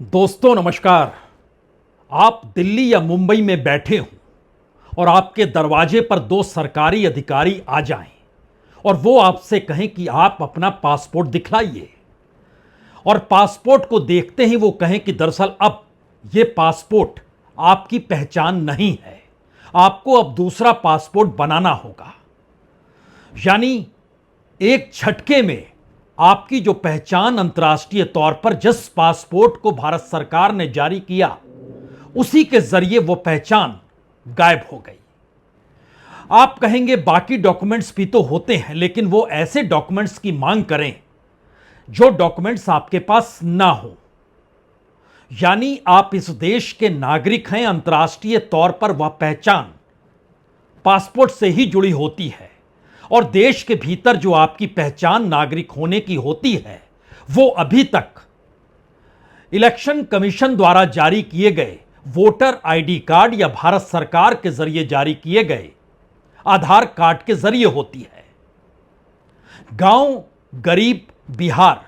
दोस्तों नमस्कार। आप दिल्ली या मुंबई में बैठे हों और आपके दरवाजे पर दो सरकारी अधिकारी आ जाएं और वो आपसे कहें कि आप अपना पासपोर्ट दिखलाइए, और पासपोर्ट को देखते ही वो कहें कि दरअसल अब ये पासपोर्ट आपकी पहचान नहीं है, आपको अब दूसरा पासपोर्ट बनाना होगा। यानी एक झटके में आपकी जो पहचान अंतर्राष्ट्रीय तौर पर जिस पासपोर्ट को भारत सरकार ने जारी किया उसी के जरिए वो पहचान गायब हो गई। आप कहेंगे बाकी डॉक्यूमेंट्स भी तो होते हैं, लेकिन वो ऐसे डॉक्यूमेंट्स की मांग करें जो डॉक्यूमेंट्स आपके पास ना हो। यानी आप इस देश के नागरिक हैं, अंतर्राष्ट्रीय तौर पर वह पहचान पासपोर्ट से ही जुड़ी होती है, और देश के भीतर जो आपकी पहचान नागरिक होने की होती है वो अभी तक इलेक्शन कमीशन द्वारा जारी किए गए वोटर आईडी कार्ड या भारत सरकार के जरिए जारी किए गए आधार कार्ड के जरिए होती है। गांव गरीब बिहार,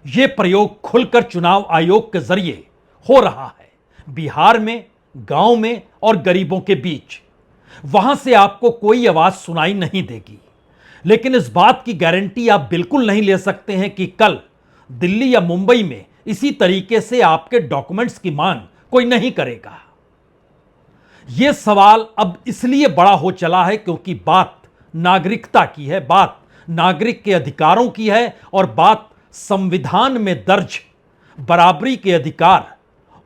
यह प्रयोग खुलकर चुनाव आयोग के जरिए हो रहा है। बिहार में, गांव में और गरीबों के बीच, वहां से आपको कोई आवाज सुनाई नहीं देगी, लेकिन इस बात की गारंटी आप बिल्कुल नहीं ले सकते हैं कि कल दिल्ली या मुंबई में इसी तरीके से आपके डॉक्यूमेंट्स की मांग कोई नहीं करेगा। यह सवाल अब इसलिए बड़ा हो चला है क्योंकि बात नागरिकता की है, बात नागरिक के अधिकारों की है, और बात संविधान में दर्ज बराबरी के अधिकार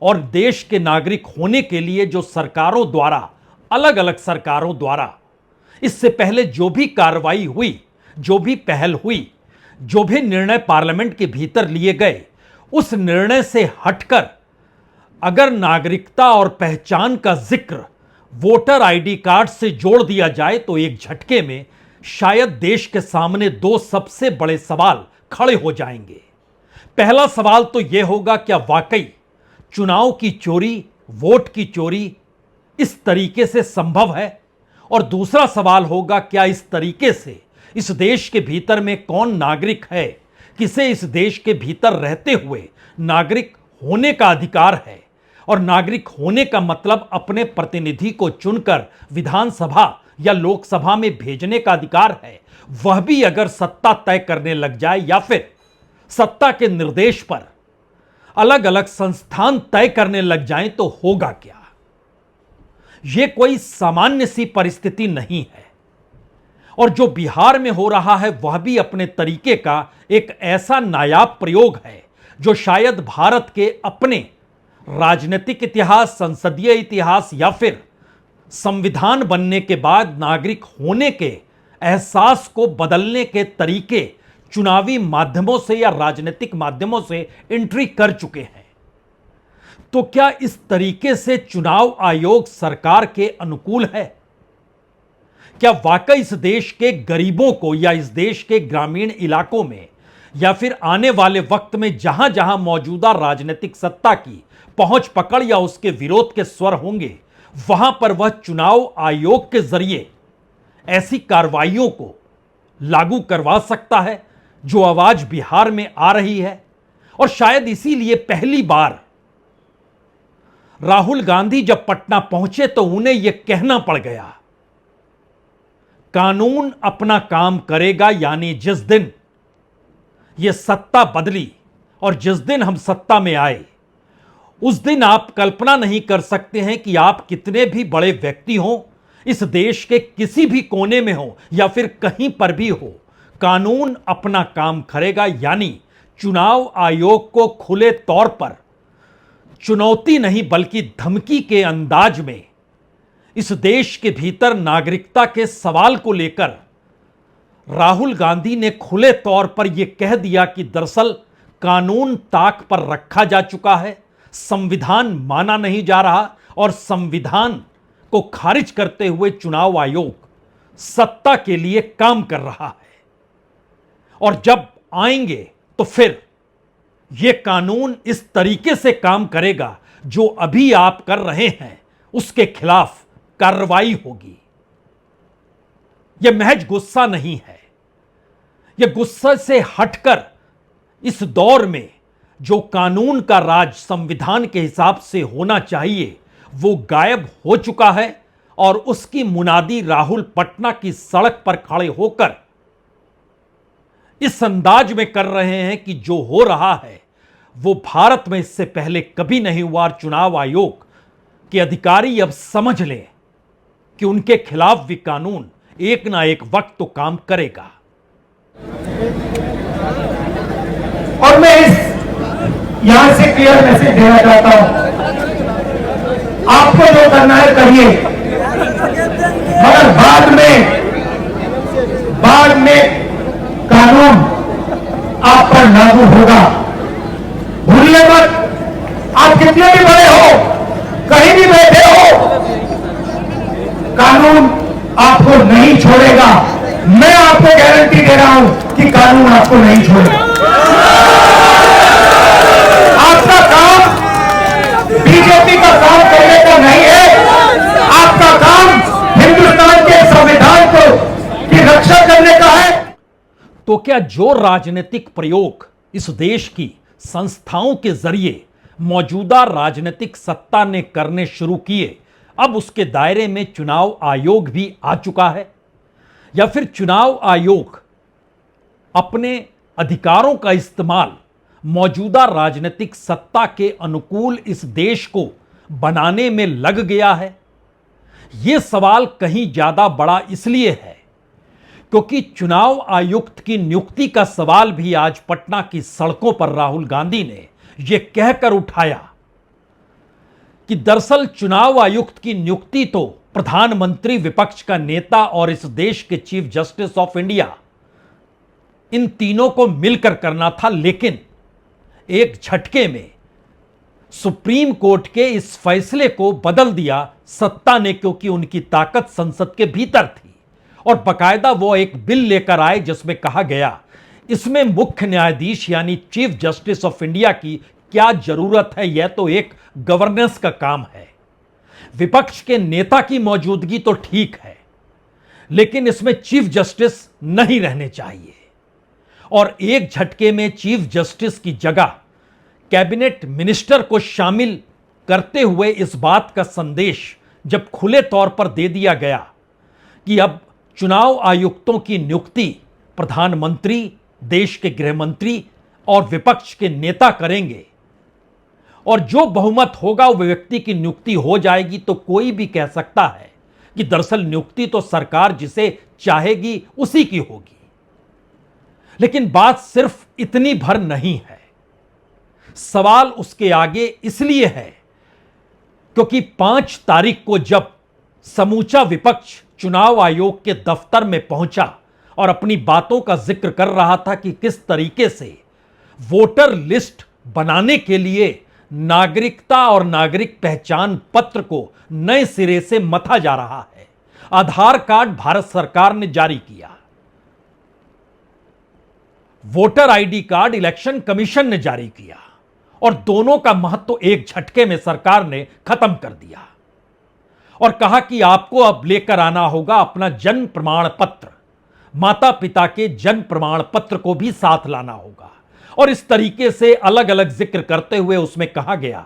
और देश के नागरिक होने के लिए जो सरकारों द्वारा, अलग अलग सरकारों द्वारा इससे पहले जो भी कार्रवाई हुई, जो भी पहल हुई, जो भी निर्णय पार्लियामेंट के भीतर लिए गए, उस निर्णय से हटकर अगर नागरिकता और पहचान का जिक्र वोटर आईडी कार्ड से जोड़ दिया जाए तो एक झटके में शायद देश के सामने दो सबसे बड़े सवाल खड़े हो जाएंगे। पहला सवाल तो यह होगा, क्या वाकई चुनाव की चोरी, वोट की चोरी इस तरीके से संभव है? और दूसरा सवाल होगा, क्या इस तरीके से इस देश के भीतर में कौन नागरिक है, किसे इस देश के भीतर रहते हुए नागरिक होने का अधिकार है, और नागरिक होने का मतलब अपने प्रतिनिधि को चुनकर विधानसभा या लोकसभा में भेजने का अधिकार है। वह भी अगर सत्ता तय करने लग जाए या फिर सत्ता के निर्देश पर अलग अलग संस्थान तय करने लग जाएं तो होगा क्या? यह कोई सामान्य सी परिस्थिति नहीं है, और जो बिहार में हो रहा है वह भी अपने तरीके का एक ऐसा नायाब प्रयोग है जो शायद भारत के अपने राजनीतिक इतिहास, संसदीय इतिहास या फिर संविधान बनने के बाद नागरिक होने के एहसास को बदलने के तरीके चुनावी माध्यमों से या राजनीतिक माध्यमों से एंट्री कर चुके हैं। तो क्या इस तरीके से चुनाव आयोग सरकार के अनुकूल है? क्या वाकई इस देश के गरीबों को या इस देश के ग्रामीण इलाकों में या फिर आने वाले वक्त में जहां जहां मौजूदा राजनीतिक सत्ता की पहुंच पकड़ या उसके विरोध के स्वर होंगे, वहां पर वह चुनाव आयोग के जरिए ऐसी कार्रवाइयों को लागू करवा सकता है जो आवाज बिहार में आ रही है? और शायद इसीलिए पहली बार राहुल गांधी जब पटना पहुंचे तो उन्हें यह कहना पड़ गया, कानून अपना काम करेगा। यानी जिस दिन यह सत्ता बदली और जिस दिन हम सत्ता में आए, उस दिन आप कल्पना नहीं कर सकते हैं कि आप कितने भी बड़े व्यक्ति हों, इस देश के किसी भी कोने में हो या फिर कहीं पर भी हो, कानून अपना काम करेगा। यानी चुनाव आयोग को खुले तौर पर चुनौती नहीं बल्कि धमकी के अंदाज में इस देश के भीतर नागरिकता के सवाल को लेकर राहुल गांधी ने खुले तौर पर यह कह दिया कि दरअसल कानून ताक पर रखा जा चुका है, संविधान माना नहीं जा रहा, और संविधान को खारिज करते हुए चुनाव आयोग सत्ता के लिए काम कर रहा है। और जब आएंगे तो फिर यह कानून इस तरीके से काम करेगा जो अभी आप कर रहे हैं उसके खिलाफ कार्रवाई होगी। यह महज गुस्सा नहीं है, यह गुस्से से हटकर इस दौर में जो कानून का राज संविधान के हिसाब से होना चाहिए वो गायब हो चुका है और उसकी मुनादी राहुल पटना की सड़क पर खड़े होकर इस अंदाज में कर रहे हैं कि जो हो रहा है वो भारत में इससे पहले कभी नहीं हुआ और चुनाव आयोग के अधिकारी अब समझ लें कि उनके खिलाफ भी कानून एक ना एक वक्त तो काम करेगा। और मैं यहां से क्लियर मैसेज देना चाहता हूं, आपको जो करना है करिए, मगर बाद में कानून आप पर लागू होगा। भूलिए मत, आप कितने भी बड़े हो, कहीं भी बैठे हो, कानून आपको नहीं छोड़ेगा। मैं आपको गारंटी दे रहा हूं कि कानून आपको नहीं छोड़ेगा। आपका काम बीजेपी का काम करने का नहीं है, आपका काम हिंदुस्तान के संविधान को की रक्षा करने का है। तो क्या जो राजनीतिक प्रयोग इस देश की संस्थाओं के जरिए मौजूदा राजनीतिक सत्ता ने करने शुरू किए, अब उसके दायरे में चुनाव आयोग भी आ चुका है? या फिर चुनाव आयोग अपने अधिकारों का इस्तेमाल मौजूदा राजनीतिक सत्ता के अनुकूल इस देश को बनाने में लग गया है? यह सवाल कहीं ज्यादा बड़ा इसलिए है क्योंकि चुनाव आयुक्त की नियुक्ति का सवाल भी आज पटना की सड़कों पर राहुल गांधी ने यह कहकर उठाया कि दरअसल चुनाव आयुक्त की नियुक्ति तो प्रधानमंत्री, विपक्ष का नेता और इस देश के चीफ जस्टिस ऑफ इंडिया, इन तीनों को मिलकर करना था, लेकिन एक झटके में सुप्रीम कोर्ट के इस फैसले को बदल दिया सत्ता ने, क्योंकि उनकी ताकत संसद के भीतर थी और बाकायदा वो एक बिल लेकर आए जिसमें कहा गया इसमें मुख्य न्यायाधीश यानी चीफ जस्टिस ऑफ इंडिया की क्या जरूरत है, यह तो एक गवर्नेंस का काम है। विपक्ष के नेता की मौजूदगी तो ठीक है, लेकिन इसमें चीफ जस्टिस नहीं रहने चाहिए। और एक झटके में चीफ जस्टिस की जगह कैबिनेट मिनिस्टर को शामिल करते हुए इस बात का संदेश जब खुले तौर पर दे दिया गया कि अब चुनाव आयुक्तों की नियुक्ति प्रधानमंत्री, देश के गृह मंत्री और विपक्ष के नेता करेंगे और जो बहुमत होगा वो व्यक्ति की नियुक्ति हो जाएगी, तो कोई भी कह सकता है कि दरअसल नियुक्ति तो सरकार जिसे चाहेगी उसी की होगी। लेकिन बात सिर्फ इतनी भर नहीं है, सवाल उसके आगे इसलिए है क्योंकि 5 तारीख को जब समूचा विपक्ष चुनाव आयोग के दफ्तर में पहुंचा और अपनी बातों का जिक्र कर रहा था कि किस तरीके से वोटर लिस्ट बनाने के लिए नागरिकता और नागरिक पहचान पत्र को नए सिरे से मथा जा रहा है। आधार कार्ड भारत सरकार ने जारी किया, voter ID card election commission ने जारी किया और दोनों का महत्व एक झटके में सरकार ने खत्म कर दिया और कहा कि आपको अब लेकर आना होगा अपना जन्म प्रमाण पत्र, माता पिता के जन्म प्रमाण पत्र को भी साथ लाना होगा। और इस तरीके से अलग अलग जिक्र करते हुए उसमें कहा गया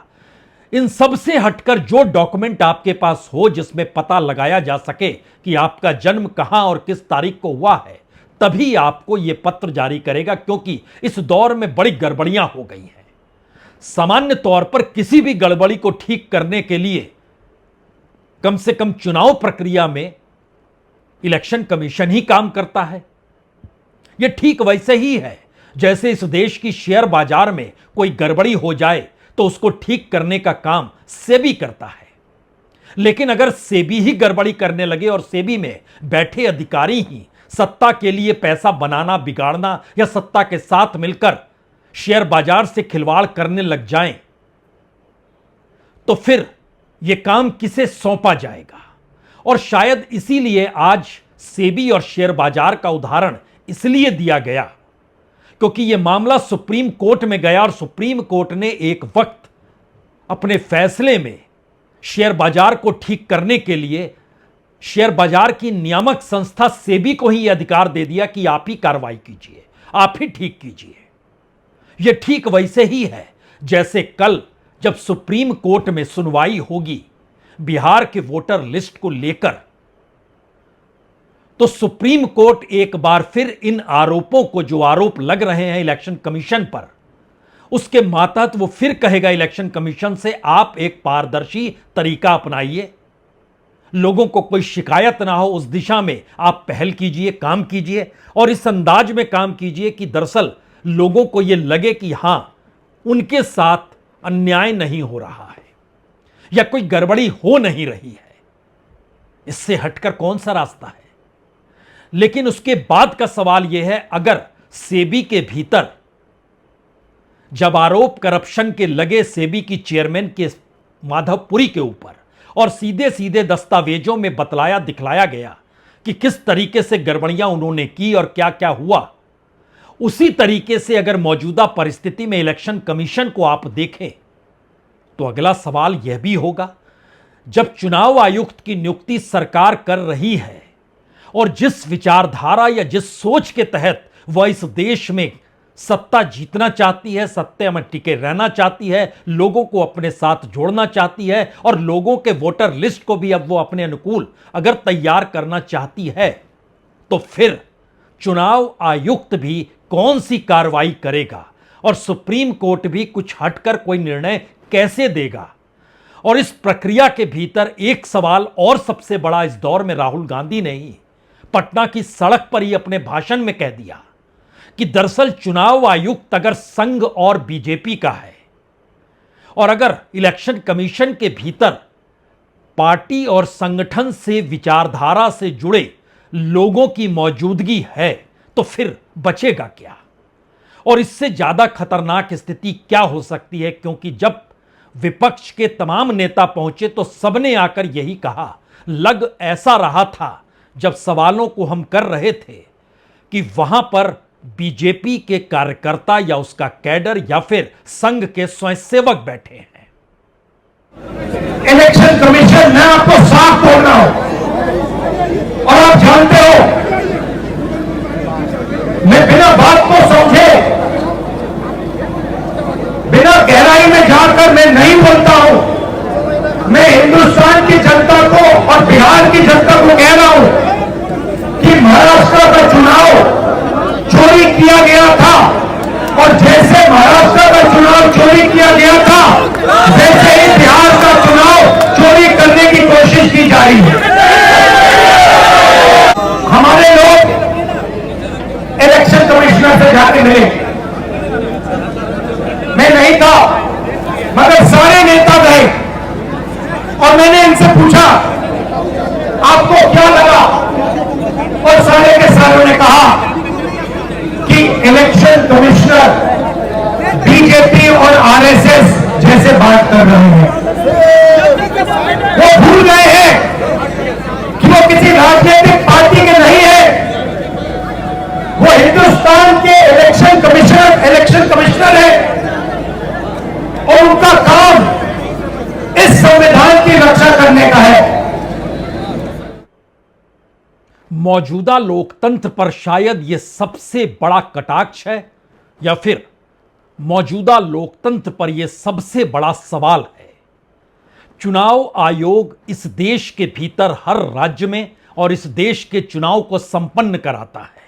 इन सब से हटकर जो डॉक्यूमेंट आपके पास हो जिसमें पता लगाया जा सके कि आपका जन्म कहां और किस तारीख को हुआ है, तभी आपको यह पत्र जारी करेगा, क्योंकि इस दौर में बड़ी गड़बड़ियां हो गई हैं। सामान्य तौर पर किसी भी गड़बड़ी को ठीक करने के लिए कम से कम चुनाव प्रक्रिया में इलेक्शन कमीशन ही काम करता है। यह ठीक वैसे ही है जैसे इस देश की शेयर बाजार में कोई गड़बड़ी हो जाए तो उसको ठीक करने का काम सेबी करता है। लेकिन अगर सेबी ही गड़बड़ी करने लगे और सेबी में बैठे अधिकारी ही सत्ता के लिए पैसा बनाना, बिगाड़ना या सत्ता के साथ मिलकर शेयर बाजार से खिलवाड़ करने लग जाएं, तो फिर यह काम किसे सौंपा जाएगा? और शायद इसीलिए आज सेबी और शेयर बाजार का उदाहरण इसलिए दिया गया क्योंकि यह मामला सुप्रीम कोर्ट में गया और सुप्रीम कोर्ट ने एक वक्त अपने फैसले में शेयर बाजार को ठीक करने के लिए शेयर बाजार की नियामक संस्था सेबी को ही यह अधिकार दे दिया कि आप ही कार्रवाई कीजिए, आप ही ठीक कीजिए। यह ठीक वैसे ही है जैसे कल जब सुप्रीम कोर्ट में सुनवाई होगी बिहार के वोटर लिस्ट को लेकर, तो सुप्रीम कोर्ट एक बार फिर इन आरोपों को, जो आरोप लग रहे हैं इलेक्शन कमीशन पर, उसके मातहत वो फिर कहेगा इलेक्शन कमीशन से आप एक पारदर्शी तरीका अपनाइए, लोगों को कोई शिकायत ना हो उस दिशा में आप पहल कीजिए, काम कीजिए और इस अंदाज में काम कीजिए कि दरअसल लोगों को यह लगे कि हां उनके साथ अन्याय नहीं हो रहा है या कोई गड़बड़ी हो नहीं रही है। इससे हटकर कौन सा रास्ता है? लेकिन उसके बाद का सवाल यह है, अगर सेबी के भीतर जब आरोप करप्शन के लगे सेबी की चेयरमैन के माधवपुरी के ऊपर और सीधे सीधे दस्तावेजों में बतलाया दिखलाया गया कि किस तरीके से गड़बड़ियां उन्होंने की और क्या क्या हुआ, उसी तरीके से अगर मौजूदा परिस्थिति में इलेक्शन कमीशन को आप देखें तो अगला सवाल यह भी होगा, जब चुनाव आयुक्त की नियुक्ति सरकार कर रही है और जिस विचारधारा या जिस सोच के तहत वह इस देश में सत्ता जीतना चाहती है, सत्ता में टिके रहना चाहती है, लोगों को अपने साथ जोड़ना चाहती है और लोगों के वोटर लिस्ट को भी अब वो अपने अनुकूल अगर तैयार करना चाहती है, तो फिर चुनाव आयुक्त भी कौन सी कार्रवाई करेगा और सुप्रीम कोर्ट भी कुछ हटकर कोई निर्णय कैसे देगा? और इस प्रक्रिया के भीतर एक सवाल और सबसे बड़ा इस दौर में राहुल गांधी ने ही पटना की सड़क पर ही अपने भाषण में कह दिया कि दरअसल चुनाव आयुक्त अगर संघ और बीजेपी का है और अगर इलेक्शन कमीशन के भीतर पार्टी और संगठन से, विचारधारा से जुड़े लोगों की मौजूदगी है, तो फिर बचेगा क्या? और इससे ज्यादा खतरनाक स्थिति क्या हो सकती है? क्योंकि जब विपक्ष के तमाम नेता पहुंचे तो सबने आकर यही कहा, लग ऐसा रहा था जब सवालों को हम कर रहे थे कि वहां पर बीजेपी के कार्यकर्ता या उसका कैडर या फिर संघ के स्वयंसेवक बैठे हैं। इलेक्शन कमीशन, मैं आपको साफ बोल रहा हूं और आप जानते हो मैं बिना बात को समझे, बिना गहराई में जाकर मैं नहीं बोलता हूं। मैं हिंदुस्तान की जनता को और बिहार की जनता को कह रहा हूं कि महाराष्ट्र का चुनाव चोरी किया गया था और जैसे महाराष्ट्र का चुनाव चोरी किया गया था, वैसे ही बिहार का चुनाव चोरी करने की कोशिश की जा रही है। हमारे लोग इलेक्शन कमिश्नर से जाके मिले, मैं नहीं था मगर सारे नेता गए और मैंने इनसे पूछा आपको क्या लगा, और सारे के सारों ने कहा कि इलेक्शन कमिश्नर बीजेपी और आरएसएस जैसे बात कर रहे हैं। वो भूल गए हैं कि वो किसी राजनीतिक पार्टी के नहीं है, वो हिंदुस्तान के इलेक्शन कमिश्नर है और उनका काम इस संविधान की रक्षा करने का है। मौजूदा लोकतंत्र पर शायद यह सबसे बड़ा कटाक्ष है या फिर मौजूदा लोकतंत्र पर यह सबसे बड़ा सवाल है। चुनाव आयोग इस देश के भीतर हर राज्य में और इस देश के चुनाव को संपन्न कराता है,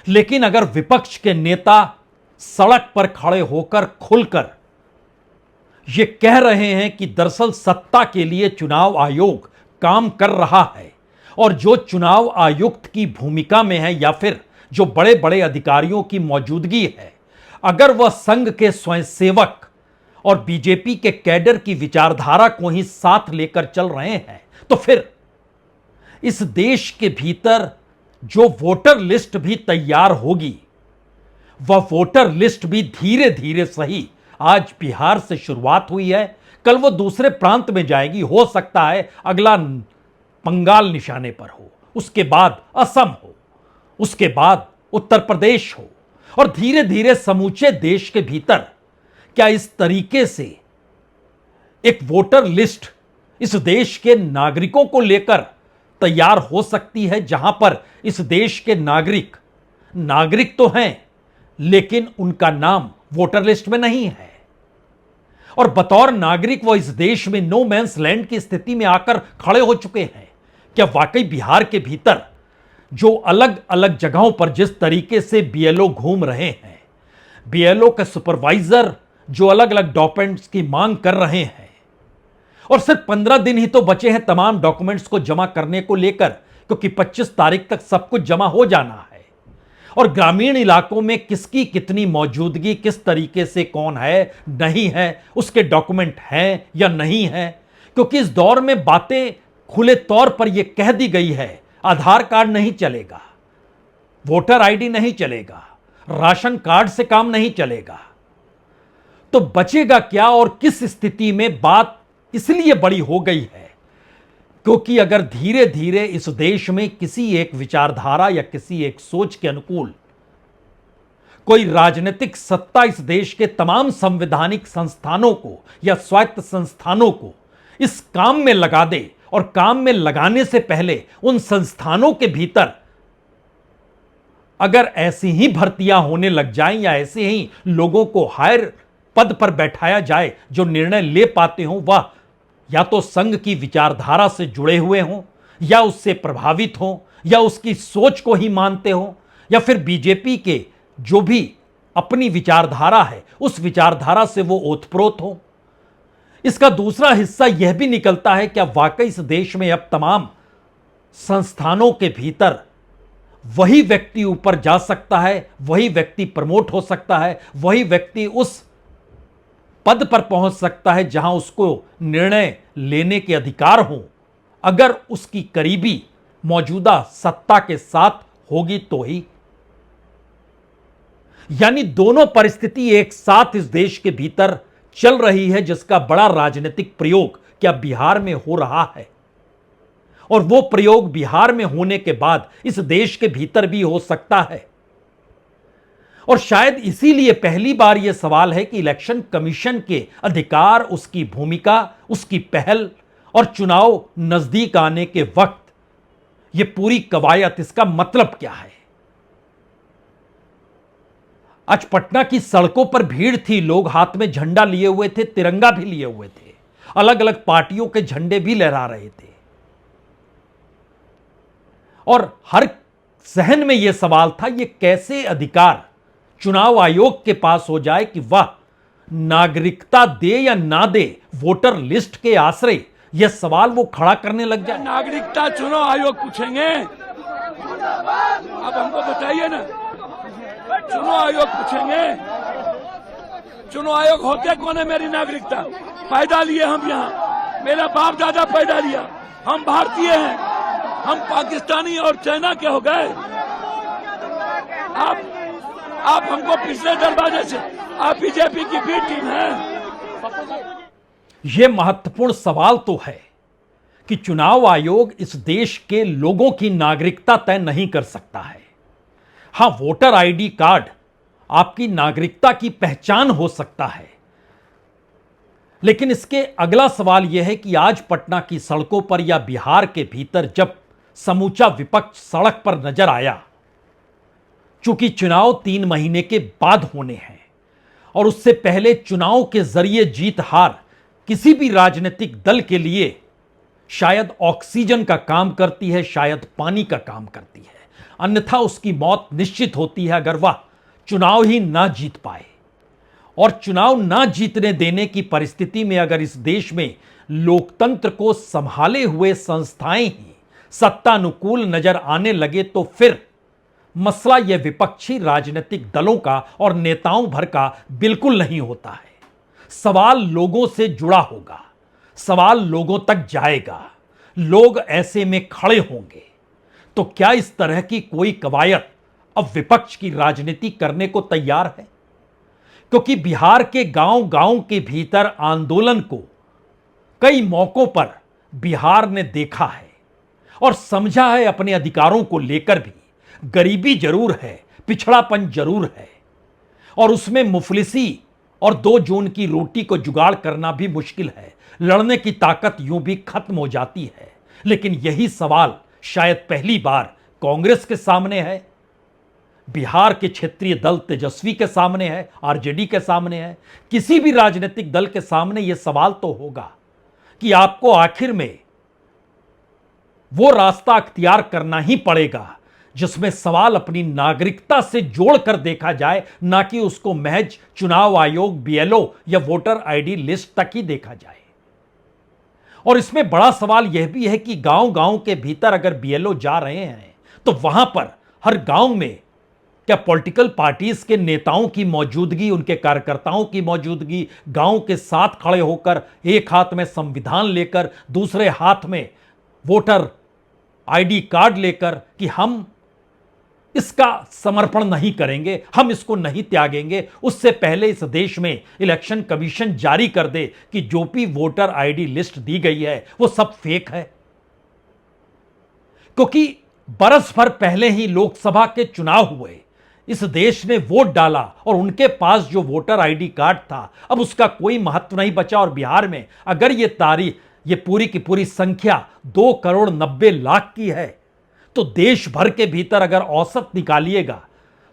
लेकिन अगर विपक्ष के नेता सड़क पर खड़े होकर खुलकर यह कह रहे हैं कि दरअसल सत्ता के लिए चुनाव आयोग काम कर रहा है और जो चुनाव आयुक्त की भूमिका में है या फिर जो बड़े बड़े अधिकारियों की मौजूदगी है, अगर वह संघ के स्वयंसेवक और बीजेपी के कैडर की विचारधारा को ही साथ लेकर चल रहे हैं, तो फिर इस देश के भीतर जो वोटर लिस्ट भी तैयार होगी, वह वोटर लिस्ट भी धीरे धीरे सही, आज बिहार से शुरुआत हुई है, कल वो दूसरे प्रांत में जाएगी, हो सकता है अगला बंगाल निशाने पर हो, उसके बाद असम हो, उसके बाद उत्तर प्रदेश हो और धीरे धीरे समूचे देश के भीतर क्या इस तरीके से एक वोटर लिस्ट इस देश के नागरिकों को लेकर तैयार हो सकती है, जहां पर इस देश के नागरिक तो हैं लेकिन उनका नाम वोटर लिस्ट में नहीं है। और बतौर नागरिक वो इस देश में नो मैंस लैंड की स्थिति में आकर खड़े हो चुके हैं। क्या वाकई बिहार के भीतर जो अलग अलग जगहों पर जिस तरीके से बीएलओ घूम रहे हैं, बीएलओ के सुपरवाइजर जो अलग अलग डॉक्यूमेंट्स की मांग कर रहे हैं, और सिर्फ 15 दिन ही तो बचे हैं तमाम डॉक्यूमेंट्स को जमा करने को लेकर, क्योंकि 25 तारीख तक सब कुछ जमा हो जाना है। और ग्रामीण इलाकों में किसकी कितनी मौजूदगी, किस तरीके से कौन है नहीं है, उसके डॉक्यूमेंट हैं या नहीं है, क्योंकि इस दौर में बातें खुले तौर पर यह कह दी गई है, आधार कार्ड नहीं चलेगा, वोटर आईडी नहीं चलेगा, राशन कार्ड से काम नहीं चलेगा। तो बचेगा क्या? और किस स्थिति में बात इसलिए बड़ी हो गई है क्योंकि अगर धीरे धीरे इस देश में किसी एक विचारधारा या किसी एक सोच के अनुकूल कोई राजनीतिक सत्ता इस देश के तमाम संवैधानिक संस्थानों को या स्वायत्त संस्थानों को इस काम में लगा दे, और काम में लगाने से पहले उन संस्थानों के भीतर अगर ऐसी ही भर्तियां होने लग जाएं या ऐसे ही लोगों को हायर पद पर बैठाया जाए जो निर्णय ले पाते हों, वह या तो संघ की विचारधारा से जुड़े हुए हों, या उससे प्रभावित हों, या उसकी सोच को ही मानते हों, या फिर बीजेपी के जो भी अपनी विचारधारा है उस विचारधारा से वो ओतप्रोत हों। इसका दूसरा हिस्सा यह भी निकलता है कि वाकई इस देश में अब तमाम संस्थानों के भीतर वही व्यक्ति ऊपर जा सकता है, वही व्यक्ति प्रमोट हो सकता है, वही व्यक्ति उस पद पर पहुंच सकता है जहां उसको निर्णय लेने के अधिकार हों, अगर उसकी करीबी मौजूदा सत्ता के साथ होगी तो ही। यानी दोनों परिस्थिति एक साथ इस देश के भीतर चल रही है, जिसका बड़ा राजनीतिक प्रयोग क्या बिहार में हो रहा है, और वो प्रयोग बिहार में होने के बाद इस देश के भीतर भी हो सकता है। और शायद इसीलिए पहली बार यह सवाल है कि इलेक्शन कमीशन के अधिकार, उसकी भूमिका, उसकी पहल और चुनाव नजदीक आने के वक्त यह पूरी कवायद, इसका मतलब क्या है। आज पटना की सड़कों पर भीड़ थी, लोग हाथ में झंडा लिए हुए थे, तिरंगा भी लिए हुए थे, अलग अलग पार्टियों के झंडे भी लहरा रहे थे, और हर सहन में यह सवाल था यह कैसे अधिकार चुनाव आयोग के पास हो जाए कि वह नागरिकता दे या ना दे वोटर लिस्ट के आश्रय, यह सवाल वो खड़ा करने लग जाए। नागरिकता चुनाव आयोग पूछेंगे, अब हमको बताइए ना, चुनाव आयोग पूछेंगे, चुनाव आयोग होते कौन है? मेरी नागरिकता पैदा लिए हम यहाँ, मेरा बाप दादा पैदा लिया, हम भारतीय हैं, हम पाकिस्तानी और चाइना के हो गए। आप हमको पिछले दरवाजे से, आप बीजेपी की बी टीम है। यह महत्वपूर्ण सवाल तो है कि चुनाव आयोग इस देश के लोगों की नागरिकता तय नहीं कर सकता है। हां, वोटर आईडी कार्ड आपकी नागरिकता की पहचान हो सकता है, लेकिन इसके अगला सवाल यह है कि आज पटना की सड़कों पर या बिहार के भीतर जब समूचा विपक्ष सड़क पर नजर आया, चूंकि चुनाव 3 महीने के बाद होने हैं और उससे पहले चुनाव के जरिए जीत हार किसी भी राजनीतिक दल के लिए शायद ऑक्सीजन का काम करती है, शायद पानी का काम करती है, अन्यथा उसकी मौत निश्चित होती है अगर वह चुनाव ही ना जीत पाए। और चुनाव ना जीतने देने की परिस्थिति में अगर इस देश में लोकतंत्र को संभाले हुए संस्थाएं ही सत्तानुकूल नजर आने लगे तो फिर मसला यह विपक्षी राजनीतिक दलों का और नेताओं भर का बिल्कुल नहीं होता है। सवाल लोगों से जुड़ा होगा, सवाल लोगों तक जाएगा, लोग ऐसे में खड़े होंगे। तो क्या इस तरह की कोई कवायद अब विपक्ष की राजनीति करने को तैयार है? क्योंकि बिहार के गांव-गांव के भीतर आंदोलन को कई मौकों पर बिहार ने देखा है और समझा है अपने अधिकारों को लेकर भी। गरीबी जरूर है, पिछड़ापन जरूर है, और उसमें मुफलिसी और 2 जून की रोटी को जुगाड़ करना भी मुश्किल है। लड़ने की ताकत यूं भी खत्म हो जाती है। लेकिन यही सवाल शायद पहली बार कांग्रेस के सामने है। बिहार के क्षेत्रीय दल तेजस्वी के सामने है, आरजेडी के सामने है, किसी भी राजनीतिक दल के सामने यह सवाल तो होगा कि आपको आखिर में वो रास्ता अख्तियार करना ही पड़ेगा जिसमें सवाल अपनी नागरिकता से जोड़कर देखा जाए, ना कि उसको महज चुनाव आयोग, बीएलओ या वोटर आईडी लिस्ट तक ही देखा जाए। और इसमें बड़ा सवाल यह भी है कि गांव-गांव के भीतर अगर बीएलओ जा रहे हैं तो वहां पर हर गांव में क्या पॉलिटिकल पार्टीज के नेताओं की मौजूदगी, उनके कार्यकर्ताओं की मौजूदगी, गांव के साथ खड़े होकर एक हाथ में संविधान लेकर दूसरे हाथ में वोटर आईडी कार्ड लेकर कि हम इसका समर्पण नहीं करेंगे, हम इसको नहीं त्यागेंगे, उससे पहले इस देश में इलेक्शन कमीशन जारी कर दे कि जो भी वोटर आईडी लिस्ट दी गई है वो सब फेक है। क्योंकि बरस भर पहले ही लोकसभा के चुनाव हुए, इस देश ने वोट डाला और उनके पास जो वोटर आईडी कार्ड था अब उसका कोई महत्व नहीं बचा। और बिहार में अगर ये पूरी की पूरी संख्या 2,90,00,000 की है तो देश भर के भीतर अगर औसत निकालिएगा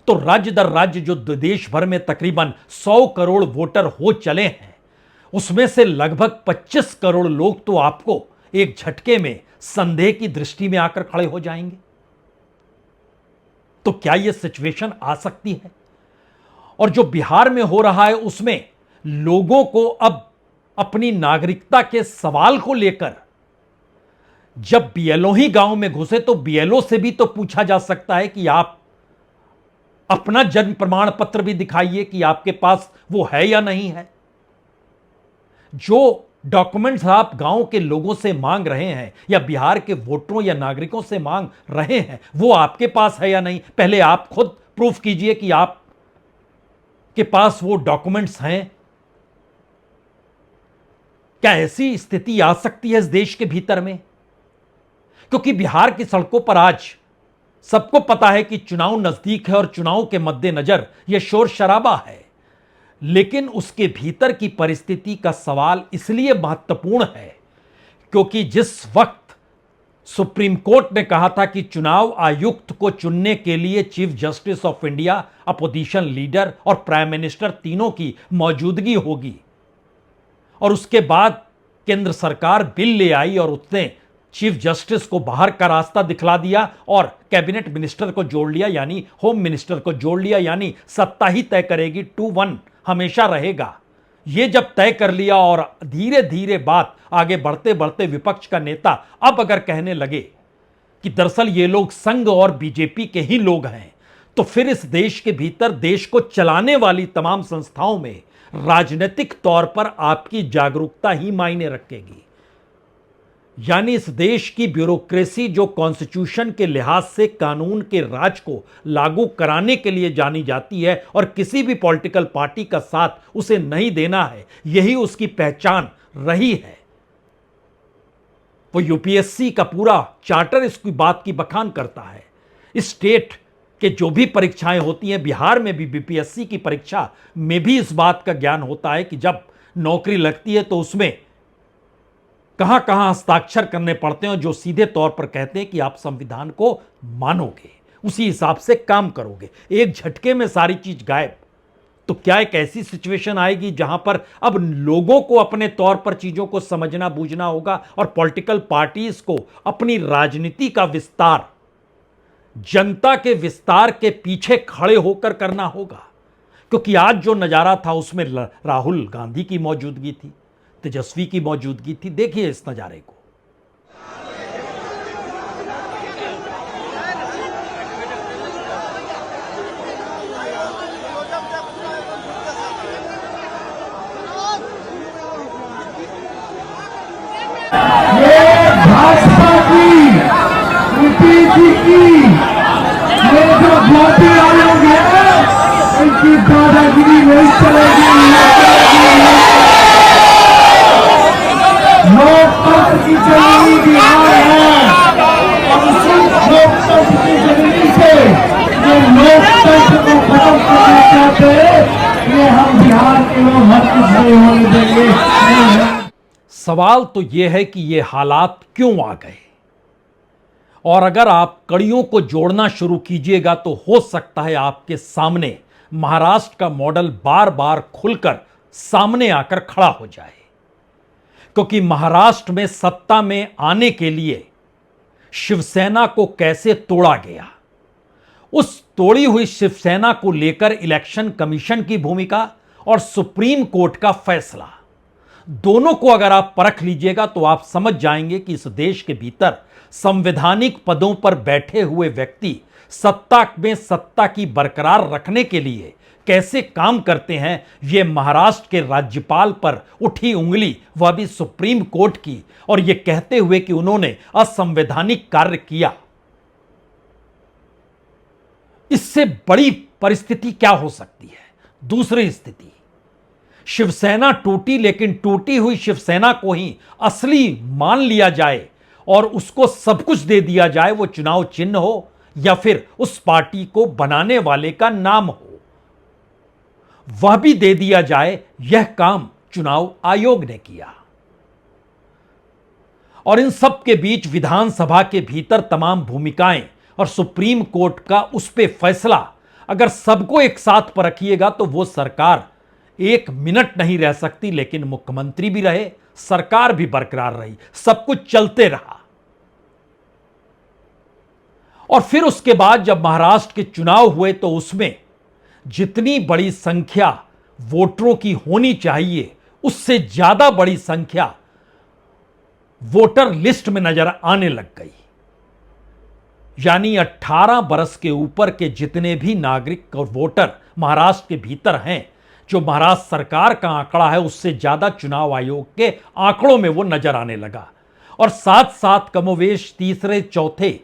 तो राज्य दर राज्य जो देश भर में तकरीबन 100 करोड़ वोटर हो चले हैं, उसमें से लगभग 25 करोड़ लोग तो आपको एक झटके में संदेह की दृष्टि में आकर खड़े हो जाएंगे। तो क्या यह सिचुएशन आ सकती है? और जो बिहार में हो रहा है उसमें लोगों को अब अपनी नागरिकता के सवाल को लेकर जब बीएलओ ही गांव में घुसे तो बीएलओ से भी तो पूछा जा सकता है कि आप अपना जन्म प्रमाण पत्र भी दिखाइए कि आपके पास वो है या नहीं है। जो डॉक्यूमेंट्स आप गांव के लोगों से मांग रहे हैं या बिहार के वोटरों या नागरिकों से मांग रहे हैं वो आपके पास है या नहीं, पहले आप खुद प्रूफ कीजिए कि आप के पास वो डॉक्यूमेंट्स हैं। क्या ऐसी स्थिति आ सकती है इस देश के भीतर में? क्योंकि बिहार की सड़कों पर आज सबको पता है कि चुनाव नजदीक है और चुनाव के मद्देनजर यह शोर शराबा है, लेकिन उसके भीतर की परिस्थिति का सवाल इसलिए महत्वपूर्ण है क्योंकि जिस वक्त सुप्रीम कोर्ट ने कहा था कि चुनाव आयुक्त को चुनने के लिए chief justice of India, opposition leader और प्राइम मिनिस्टर तीनों की मौजूदगी होगी, और उसके बाद केंद्र सरकार बिल ले आई और उसने चीफ जस्टिस को बाहर का रास्ता दिखला दिया और कैबिनेट मिनिस्टर को जोड़ लिया, यानी होम मिनिस्टर को जोड़ लिया, यानी सत्ता ही तय करेगी, 2-1 हमेशा रहेगा। यह जब तय कर लिया और धीरे धीरे बात आगे बढ़ते बढ़ते विपक्ष का नेता अब अगर कहने लगे कि दरअसल ये लोग संघ और बीजेपी के ही लोग हैं, तो फिर इस देश के भीतर देश को चलाने वाली तमाम संस्थाओं में राजनीतिक तौर पर आपकी जागरूकता ही मायने रखेगी। यानी इस देश की ब्यूरोक्रेसी जो कॉन्स्टिट्यूशन के लिहाज से कानून के राज को लागू कराने के लिए जानी जाती है और किसी भी पॉलिटिकल पार्टी का साथ उसे नहीं देना है, यही उसकी पहचान रही है। वो यूपीएससी का पूरा चार्टर इसकी बात की बखान करता है। स्टेट के जो भी परीक्षाएं होती हैं, बिहार में भी बीपीएससी की परीक्षा में भी इस बात का ज्ञान होता है कि जब नौकरी लगती है तो उसमें कहां कहां हस्ताक्षर करने पड़ते हैं, जो सीधे तौर पर कहते हैं कि आप संविधान को मानोगे, उसी हिसाब से काम करोगे। एक झटके में सारी चीज गायब। तो क्या एक ऐसी सिचुएशन आएगी जहां पर अब लोगों को अपने तौर पर चीजों को समझना बूझना होगा और पॉलिटिकल पार्टीज को अपनी राजनीति का विस्तार जनता के विस्तार के पीछे खड़े होकर करना होगा? क्योंकि आज जो नजारा था उसमें राहुल गांधी की मौजूदगी थी, तेजस्वी की मौजूदगी थी। देखिए इस नजारे को। ये भाजपा की, नीतीश जी की, ये जो मोदी आयोग है, इनकी दादागिरी नहीं चलेगी। लोकतंत्र की जननी बिहार है और उसी लोकतंत्र की जननी से जो लोकतंत्र को खत्म करना चाहते हैं, ये हम बिहार के लोग हर कुछ नहीं होने देंगे। सवाल तो यह है कि ये हालात क्यों आ गए और अगर आप कड़ियों को जोड़ना शुरू कीजिएगा तो हो सकता है आपके सामने महाराष्ट्र का मॉडल बार बार खुलकर सामने आकर खड़ा हो जाए। क्योंकि महाराष्ट्र में सत्ता में आने के लिए शिवसेना को कैसे तोड़ा गया, उस तोड़ी हुई शिवसेना को लेकर इलेक्शन कमीशन की भूमिका और सुप्रीम कोर्ट का फैसला, दोनों को अगर आप परख लीजिएगा तो आप समझ जाएंगे कि इस देश के भीतर संवैधानिक पदों पर बैठे हुए व्यक्ति सत्ता में सत्ता की बरकरार रखने के लिए कैसे काम करते हैं। यह महाराष्ट्र के राज्यपाल पर उठी उंगली, वह भी सुप्रीम कोर्ट की, और यह कहते हुए कि उन्होंने असंवैधानिक कार्य किया। इससे बड़ी परिस्थिति क्या हो सकती है? दूसरी स्थिति, शिवसेना टूटी, लेकिन टूटी हुई शिवसेना को ही असली मान लिया जाए और उसको सब कुछ दे दिया जाए, वो चुनाव चिन्ह हो या फिर उस पार्टी को बनाने वाले का नाम हो, वह भी दे दिया जाए। यह काम चुनाव आयोग ने किया। और इन सब के बीच विधानसभा के भीतर तमाम भूमिकाएं और सुप्रीम कोर्ट का उस पे फैसला, अगर सबको एक साथ परखिएगा तो वो सरकार एक मिनट नहीं रह सकती। लेकिन मुख्यमंत्री भी रहे, सरकार भी बरकरार रही, सब कुछ चलते रहा। और फिर उसके बाद जब महाराष्ट्र के चुनाव हुए तो उसमें जितनी बड़ी संख्या वोटरों की होनी चाहिए उससे ज्यादा बड़ी संख्या वोटर लिस्ट में नजर आने लग गई। यानी 18 बरस के ऊपर के जितने भी नागरिक और वोटर महाराष्ट्र के भीतर हैं, जो महाराष्ट्र सरकार का आंकड़ा है उससे ज्यादा चुनाव आयोग के आंकड़ों में वो नजर आने लगा। और साथ साथ कमोवेश तीसरे चौथे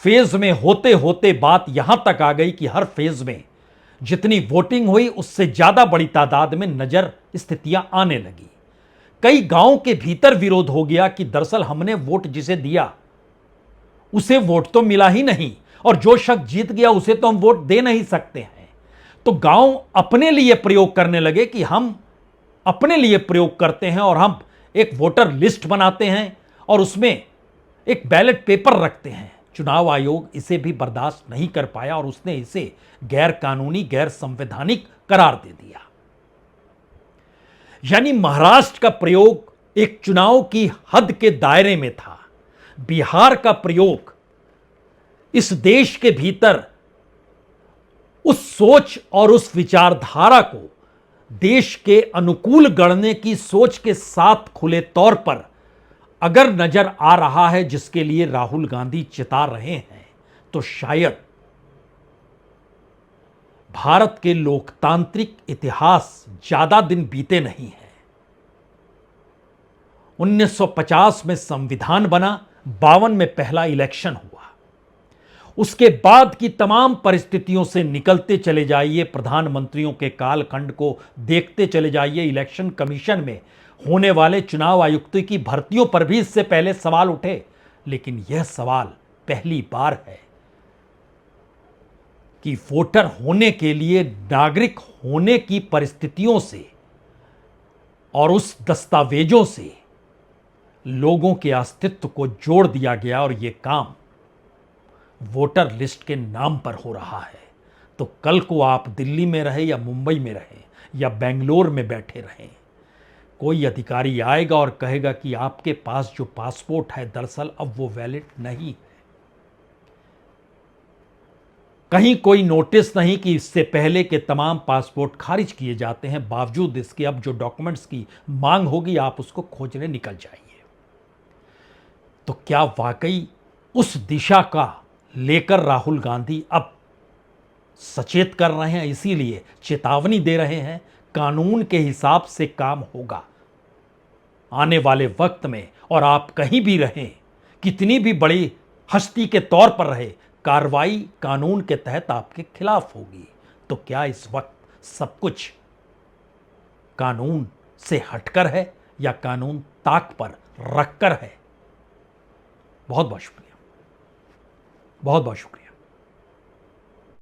फेज में होते होते बात यहां तक आ गई कि हर फेज में जितनी वोटिंग हुई उससे ज्यादा बड़ी तादाद में नजर स्थितियां आने लगी। कई गांवों के भीतर विरोध हो गया कि दरअसल हमने वोट जिसे दिया उसे वोट तो मिला ही नहीं, और जो शख्स जीत गया उसे तो हम वोट दे नहीं सकते हैं। तो गांव अपने लिए प्रयोग करने लगे कि हम अपने लिए प्रयोग करते हैं और हम एक वोटर लिस्ट बनाते हैं और उसमें एक बैलेट पेपर रखते हैं। चुनाव आयोग इसे भी बर्दाश्त नहीं कर पाया और उसने इसे गैर कानूनी, गैर संवैधानिक करार दे दिया। यानी महाराष्ट्र का प्रयोग एक चुनाव की हद के दायरे में था। बिहार का प्रयोग इस देश के भीतर उस सोच और उस विचारधारा को देश के अनुकूल गढ़ने की सोच के साथ खुले तौर पर अगर नजर आ रहा है, जिसके लिए राहुल गांधी चिता रहे हैं, तो शायद भारत के लोकतांत्रिक इतिहास ज्यादा दिन बीते नहीं हैं। 1950 में संविधान बना, 52 में पहला इलेक्शन हुआ। उसके बाद की तमाम परिस्थितियों से निकलते चले जाइए, प्रधानमंत्रियों के कालखंड को देखते चले जाइए, इलेक्शन कमीशन में होने वाले चुनाव आयुक्त की भर्तियों पर भी इससे पहले सवाल उठे। लेकिन यह सवाल पहली बार है कि वोटर होने के लिए नागरिक होने की परिस्थितियों से और उस दस्तावेजों से लोगों के अस्तित्व को जोड़ दिया गया, और यह काम वोटर लिस्ट के नाम पर हो रहा है। तो कल को आप दिल्ली में रहे या मुंबई में रहे या बेंगलोर में बैठे रहें, कोई अधिकारी आएगा और कहेगा कि आपके पास जो पासपोर्ट है दरअसल अब वो वैलिड नहीं है। कहीं कोई नोटिस नहीं कि इससे पहले के तमाम पासपोर्ट खारिज किए जाते हैं, बावजूद इसके अब जो डॉक्यूमेंट्स की मांग होगी आप उसको खोजने निकल जाइए। तो क्या वाकई उस दिशा का लेकर राहुल गांधी अब सचेत कर रहे हैं, इसीलिए चेतावनी दे रहे हैं कानून के हिसाब से काम होगा आने वाले वक्त में। और आप कहीं भी रहें, कितनी भी बड़ी हस्ती के तौर पर रहे, कार्रवाई कानून के तहत आपके खिलाफ होगी। तो क्या इस वक्त सब कुछ कानून से हटकर है या कानून ताक पर रखकर है? बहुत बहुत शुक्रिया, बहुत बहुत शुक्रिया।